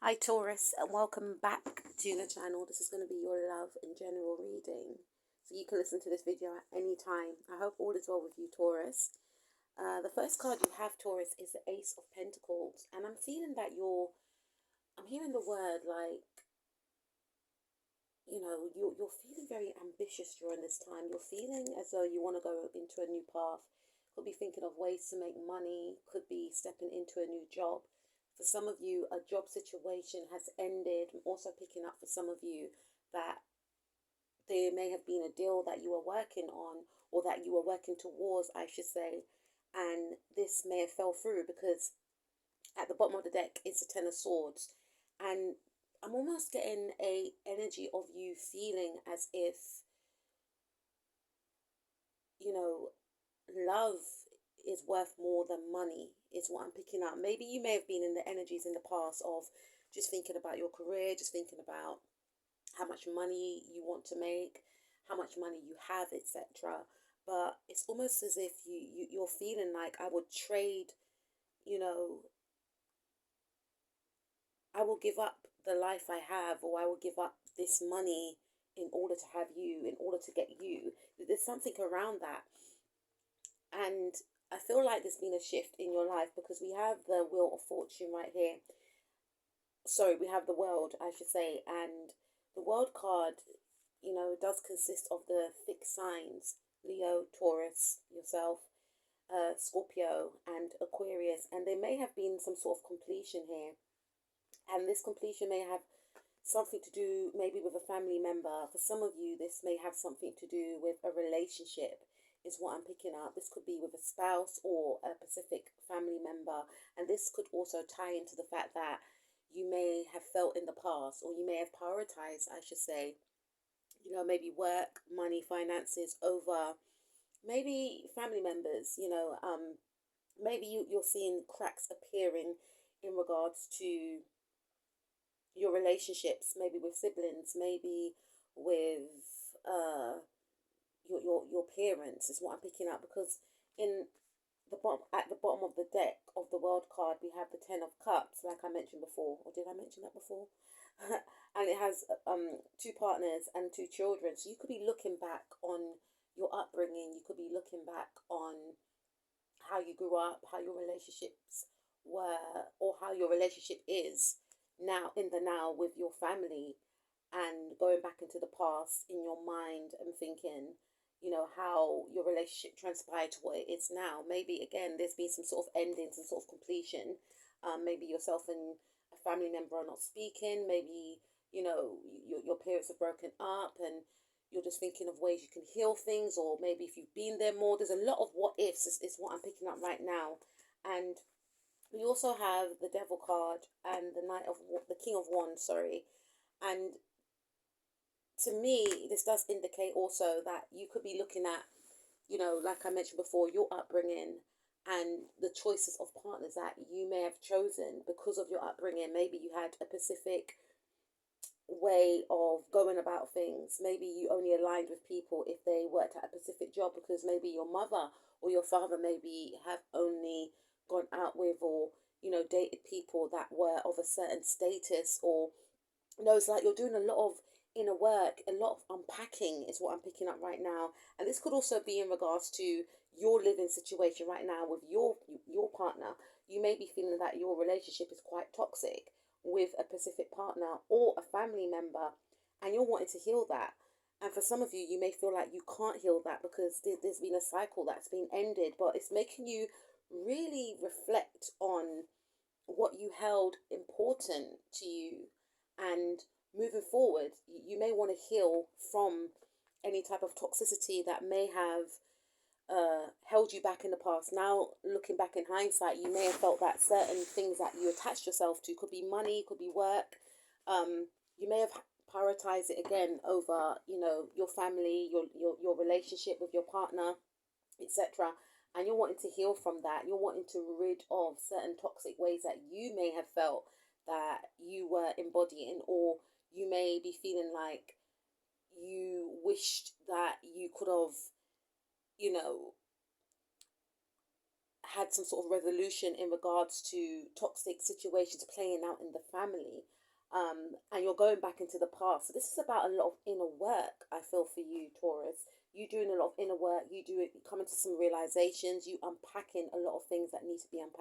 Hi Taurus, and welcome back to the channel. This is going to be your love and general reading, so you can listen to this video at any time. I hope all is well with you, Taurus. The first card you have, Taurus, is the Ace of Pentacles, and I'm feeling that I'm hearing the word like, you're feeling very ambitious during this time. You're feeling as though you want to go into a new path. Could be thinking of ways to make money, could be stepping into a new job. For some of you, a job situation has ended. I'm also picking up for some of you that there may have been a deal that you were working on, or that you were working towards, I should say, and this may have fell through because at the bottom of the deck it's a Ten of Swords, and I'm almost getting a energy of you feeling as if, you know, love is worth more than money, is what I'm picking up. Maybe you may have been in the energies in the past of just thinking about your career, just thinking about how much money you want to make, how much money you have, etc. But it's almost as if you're feeling like, I would trade, you know, I will give up the life I have, or I will give up this money in order to have you, in order to get you. There's something around that. And I feel like there's been a shift in your life because we have the Wheel of Fortune right here. Sorry, we have the World, I should say. And the World card, does consist of the fixed signs: Leo, Taurus, yourself, Scorpio, and Aquarius. And there may have been some sort of completion here. And this completion may have something to do maybe with a family member. For some of you, this may have something to do with a relationship, is what I'm picking up. This could be with a spouse or a specific family member. And this could also tie into the fact that you may have felt in the past, or you may have prioritized, I should say, maybe work, money, finances over maybe family members. Maybe you're seeing cracks appearing in regards to your relationships, maybe with siblings, maybe with your parents, is what I'm picking up. Because in at the bottom of the deck of the World card, we have the Ten of Cups, like I mentioned before. Or did I mention that before? And it has two partners and two children. So you could be looking back on your upbringing. You could be looking back on how you grew up, how your relationships were, or how your relationship is now, in the now, with your family, and going back into the past in your mind and thinking, how your relationship transpired to what it is now. Maybe again, there's been some sort of ending, some sort of completion. Maybe yourself and a family member are not speaking. Maybe your parents have broken up, and you're just thinking of ways you can heal things. Or maybe if you've been there more, there's a lot of what ifs, is what I'm picking up right now. And we also have the Devil card and the King of Wands, sorry. And to me, this does indicate also that you could be looking at, like I mentioned before, your upbringing and the choices of partners that you may have chosen because of your upbringing. Maybe you had a specific way of going about things. Maybe you only aligned with people if they worked at a specific job, because maybe your mother or your father maybe have only gone out with, or dated people that were of a certain status. Or it's like you're doing a lot of inner work, a lot of unpacking, is what I'm picking up right now. And this could also be in regards to your living situation right now with your partner. You may be feeling that your relationship is quite toxic with a specific partner or a family member, and you're wanting to heal that. And for some of you, you may feel like you can't heal that because there's been a cycle that's been ended. But it's making you really reflect on what you held important to you. And moving forward, you may want to heal from any type of toxicity that may have held you back in the past. Now, looking back in hindsight, you may have felt that certain things that you attached yourself to, could be money, could be work. You may have prioritized it again over, your family, your relationship with your partner, etc. And you're wanting to heal from that. You're wanting to rid of certain toxic ways that you may have felt that you were embodying, or you may be feeling like you wished that you could have, you know, had some sort of resolution in regards to toxic situations playing out in the family. And you're going back into the past. So this is about a lot of inner work, I feel, for you, Taurus. You doing a lot of inner work. You coming to some realizations. You unpacking a lot of things that need to be unpacked.